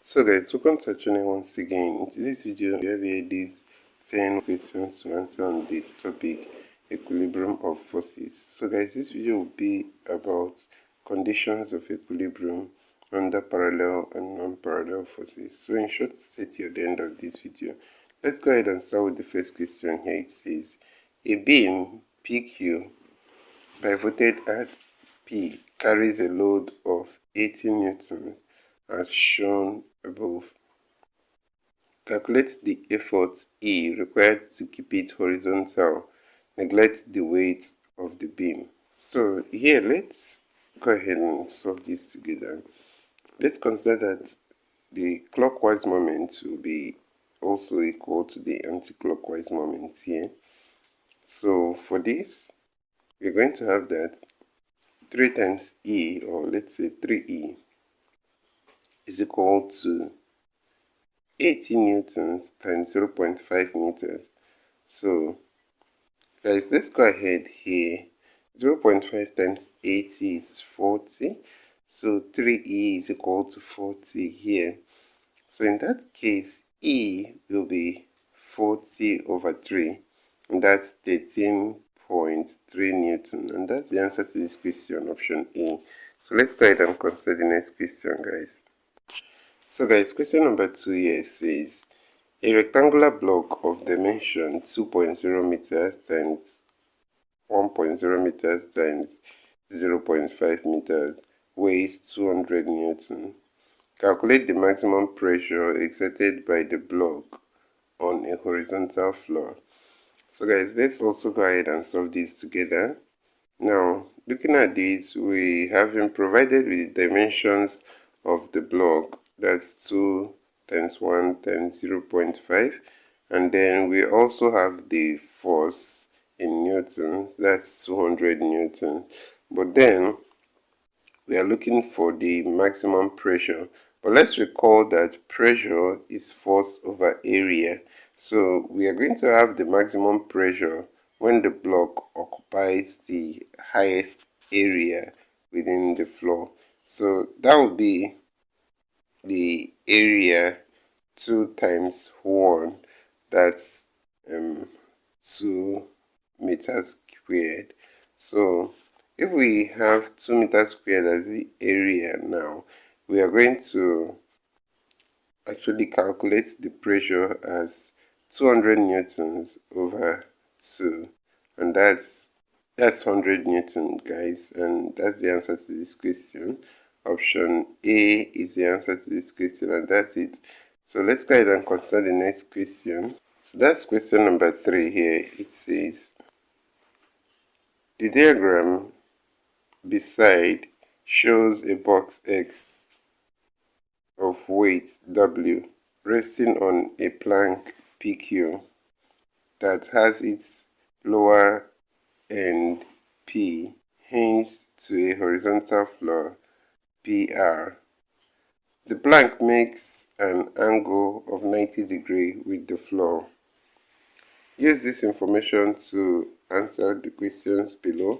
So guys, welcome to our channel once again. In today's video, we have here these 10 questions to answer on the topic equilibrium of forces. So guys, this video will be about conditions of equilibrium under parallel and non-parallel forces. So in short, stay till the end of this video. Let's go ahead and start with the first question here. It says, a beam PQ pivoted at P carries a load of 80 newtons as shown above. Calculate the effort E required to keep it horizontal. Neglect the weight of the beam. So here, let's go ahead and solve this together. Let's consider that the clockwise moment will be also equal to the anti-clockwise moment here. So for this, we're going to have that 3 times E, or let's say 3E, is equal to 80 newtons times 0.5 meters. So guys, let's go ahead here. 0.5 times 80 is 40. So 3E is equal to 40 here. So in that case, E will be 40 over 3. And that's 13.3 Newton. And that's the answer to this question, option A. So let's go ahead and consider the next question, guys. So guys, question number 2 here says, a rectangular block of dimension 2.0 meters times 1.0 meters times 0.5 meters weighs 200 Newton. Calculate the maximum pressure exerted by the block on a horizontal floor. So guys, let's also go ahead and solve this together. Now, looking at this, we have been provided with the dimensions of the block. That's 2 times 1 times 0.5. And then we also have the force in newtons. That's 200 newtons. But then, we are looking for the maximum pressure. But let's recall that pressure is force over area. So we are going to have the maximum pressure when the block occupies the highest area within the floor. So that will be the area 2 times 1, that's 2 meters squared. So if we have 2 meters squared as the area now, we are going to actually calculate the pressure as 200 newtons over 2, and that's 100 newton, guys, and that's the answer to this question. Option A is the answer to this question, and that's it. So let's go ahead and consider the next question. So that's question number 3 here. It says, the diagram beside shows a box X of weight W resting on a plank PQ that has its lower end P hinged to a horizontal floor PR. The plank makes an angle of 90 degrees with the floor. Use this information to answer the questions below.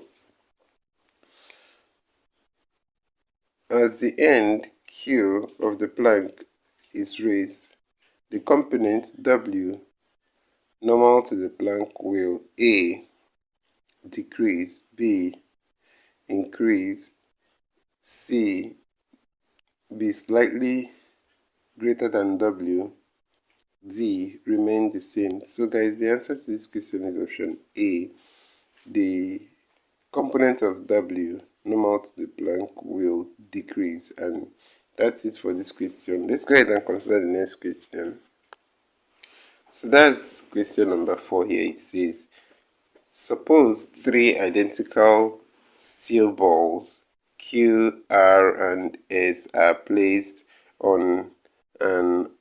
As the end Q of the plank is raised, the component W normal to the plank will A. decrease, B. increase, C. be slightly greater than W, D. remain the same. So guys, the answer to this question is option A. The component of W normal to the plank will decrease, and that's it for this question. Let's go ahead and consider the next question. So that's question number 4 here. It says, suppose 3 identical steel balls Q, R, and S are placed on an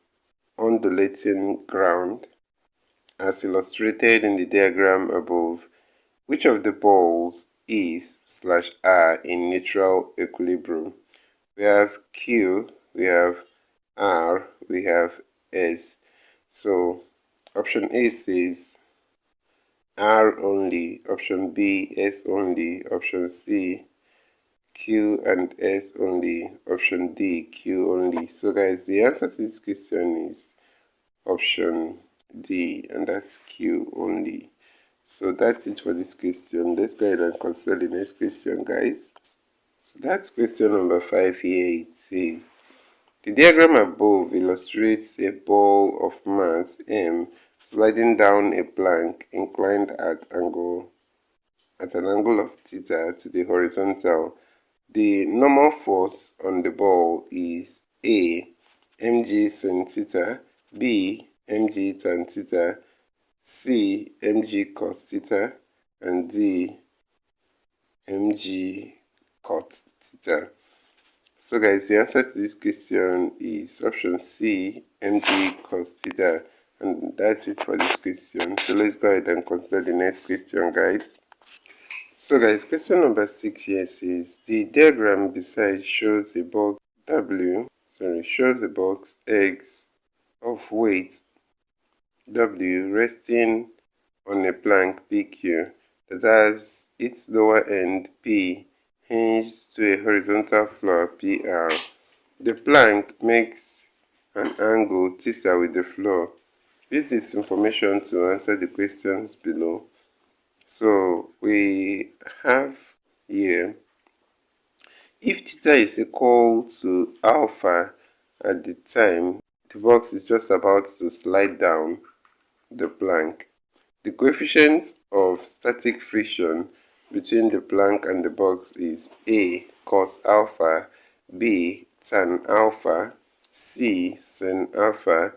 undulating ground as illustrated in the diagram above. Which of the balls is/are in neutral equilibrium? We have Q, we have R, we have S. So option A says R only, option B S only, option C Q and S only. Option D, Q only. So guys, the answer to this question is option D, and that's Q only. So that's it for this question. Let's go ahead and consider the next question, guys. So that's question number 5 here. It says, the diagram above illustrates a ball of mass M sliding down a plank inclined at an angle of theta to the horizontal. The normal force on the ball is A, mg sin theta, B, mg tan theta, C, mg cos theta, and D, mg cot theta. So guys, the answer to this question is option C, mg cos theta, and that's it for this question. So let's go ahead and consider the next question, guys. So guys, question number 6 here says, the diagram beside shows a box X of weight W resting on a plank PQ that has its lower end P hinged to a horizontal floor PR. The plank makes an angle theta with the floor. This is information to answer the questions below. So we have here, if theta is equal to alpha at the time the box is just about to slide down the plank, the coefficient of static friction between the plank and the box is A, cos alpha, B, tan alpha, C, sin alpha,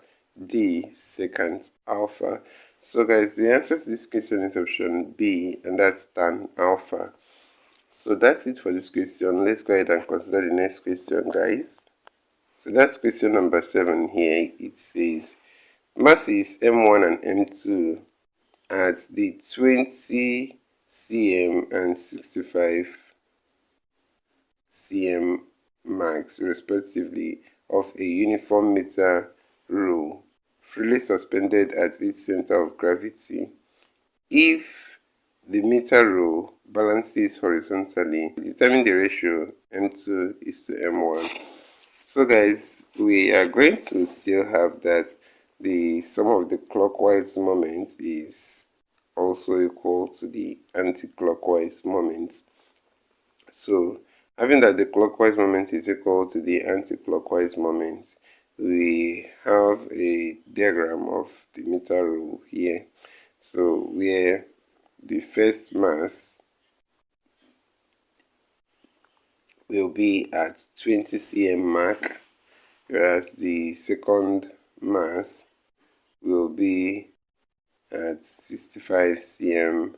D, secant alpha. So guys, the answer to this question is option B, and that's tan alpha. So that's it for this question. Let's go ahead and consider the next question, guys. So that's question number 7 here. It says, masses M1 and M2 at the 20 cm and 65 cm marks respectively of a uniform meter rule freely suspended at its center of gravity. If the meter rule balances horizontally, determine the ratio M2 is to M1. So guys, we are going to still have that the sum of the clockwise moment is also equal to the anti-clockwise moment. So having that the clockwise moment is equal to the anti-clockwise moment, we have a diagram of the meter rule here. So where the first mass will be at 20 cm mark, whereas the second mass will be at 65 cm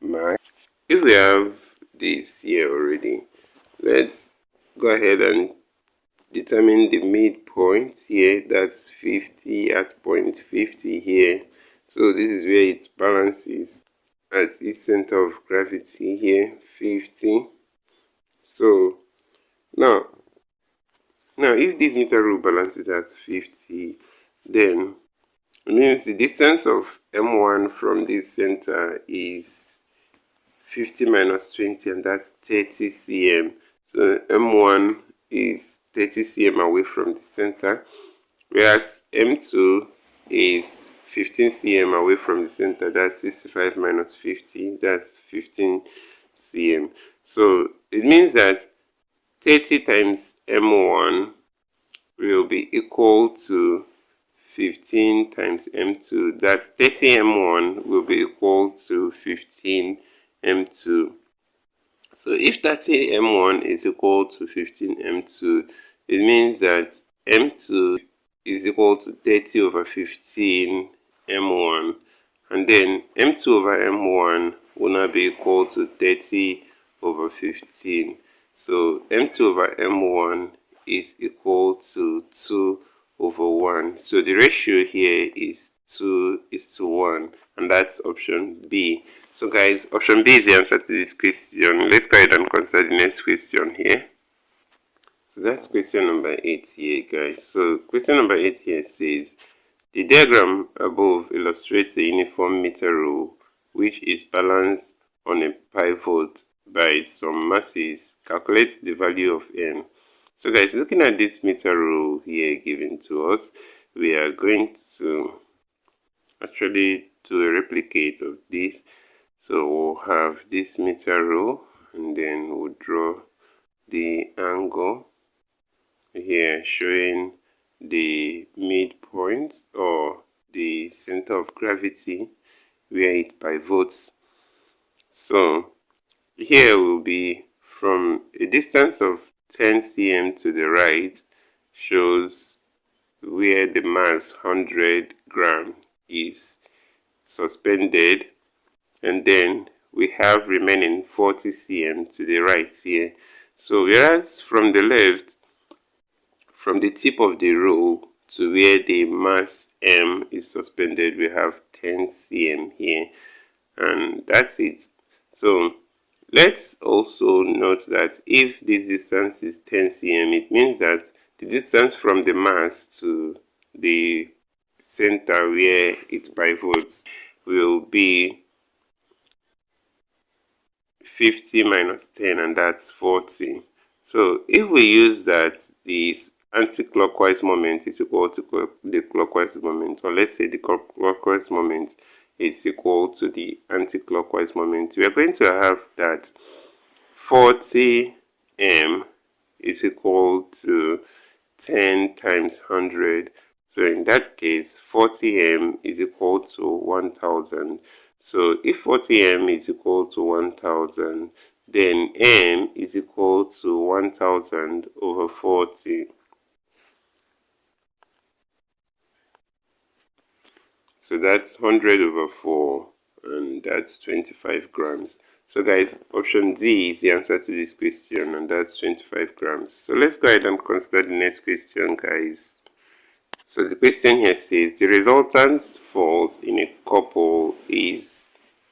mark. If we have this here already, let's go ahead and determine the midpoint here. That's 50 at point 50 here. So this is where it balances at its center of gravity here, 50. So now if this meter rule balances at 50, then it means the distance of M1 from this center is 50 minus 20, and that's 30 cm. So M1 is 30 cm away from the center, whereas M2 is 15 cm away from the center. That's 65 minus 50, that's 15 cm. So it means that 30 times M1 will be equal to 15 times M2. That's 30 M1 will be equal to 15 M2. So if 30 M1 is equal to 15 M2, it means that M2 is equal to 30 over 15 M1, and then M2 over M1 will now be equal to 30 over 15. So M2 over M1 is equal to 2 over 1. So the ratio here is 2:1, and that's option B. So guys, option B is the answer to this question. Let's go ahead and consider the next question here. So that's question number 8 here, guys. So question number 8 here says, the diagram above illustrates a uniform meter rule which is balanced on a pivot by some masses, calculate the value of n. So guys, looking at this meter rule here given to us, we are going to actually do a replicate of this. So we'll have this meter rule, and then we'll draw the angle here showing the midpoint or the center of gravity where it pivots. So here will be from a distance of 10 cm to the right shows where the mass 100 gram is suspended, and then we have remaining 40 cm to the right here. So whereas from the left, from the tip of the rule to where the mass m is suspended, we have 10 cm here, and that's it. So let's also note that if this distance is 10 cm, it means that the distance from the mass to the center where it pivots will be 50 minus 10, and that's 40. So if we use that this anti-clockwise moment is equal to the clockwise moment, or let's say the clockwise moment is equal to the anti-clockwise moment, we are going to have that 40 m is equal to 10 times 100. So in that case, 40 m is equal to 1000. So if 40 m is equal to 1000, then m is equal to 1000 over 40. So that's 100 over 4, and that's 25 grams. So guys, option D is the answer to this question, and that's 25 grams. So let's go ahead and consider the next question, guys. So the question here says the resultant force in a couple is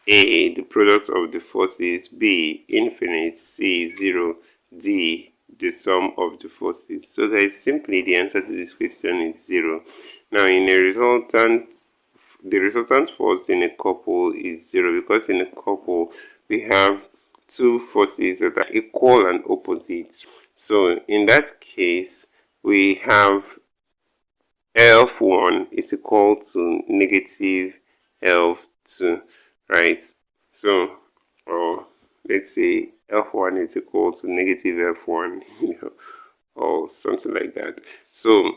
A, the product of the forces, B, infinite, C, 0, D, the sum of the forces. So guys, simply the answer to this question is 0. Now in a resultant, the resultant force in a couple is 0 because in a couple we have two forces that are equal and opposite. So in that case, we have F1 is equal to negative F2, right? So, or let's say F1 is equal to negative F1, or something like that. So,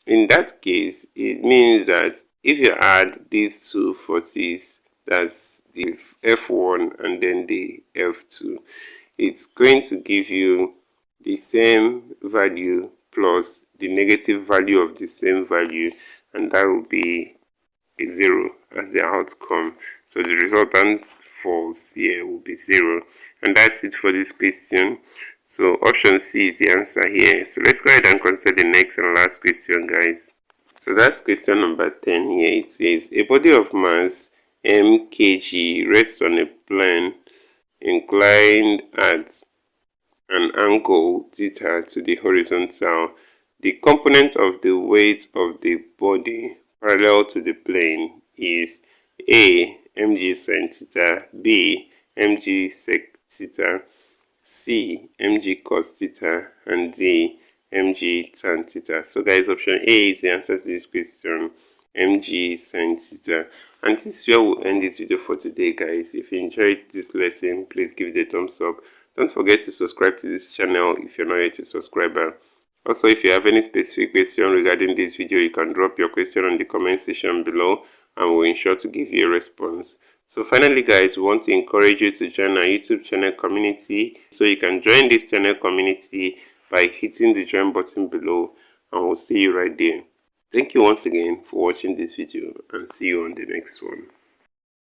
in that case, it means that if you add these two forces, that's the F1 and then the F2, it's going to give you the same value plus the negative value of the same value, and that will be a 0 as the outcome. So the resultant force here will be 0, and that's it for this question. So option C is the answer here. So let's go ahead and consider the next and last question, guys. So that's question number 10 here. It says a body of mass m kg rests on a plane inclined at an angle theta to the horizontal. The component of the weight of the body parallel to the plane is A, mg sin theta, B, mg sec theta, C, mg cos theta, and D, mg tan theta. So guys, option A is the answer to this question, mg sin theta. And this is where we'll end this video for today, guys. If you enjoyed this lesson, please give it a thumbs up. Don't forget to subscribe to this channel if you're not yet a subscriber. Also, if you have any specific question regarding this video, you can drop your question on the comment section below and we'll ensure to give you a response. So finally, guys, we want to encourage you to join our YouTube channel community. So you can join this channel community by hitting the join button below, and we'll see you right there. Thank you once again for watching this video, and see you on the next one.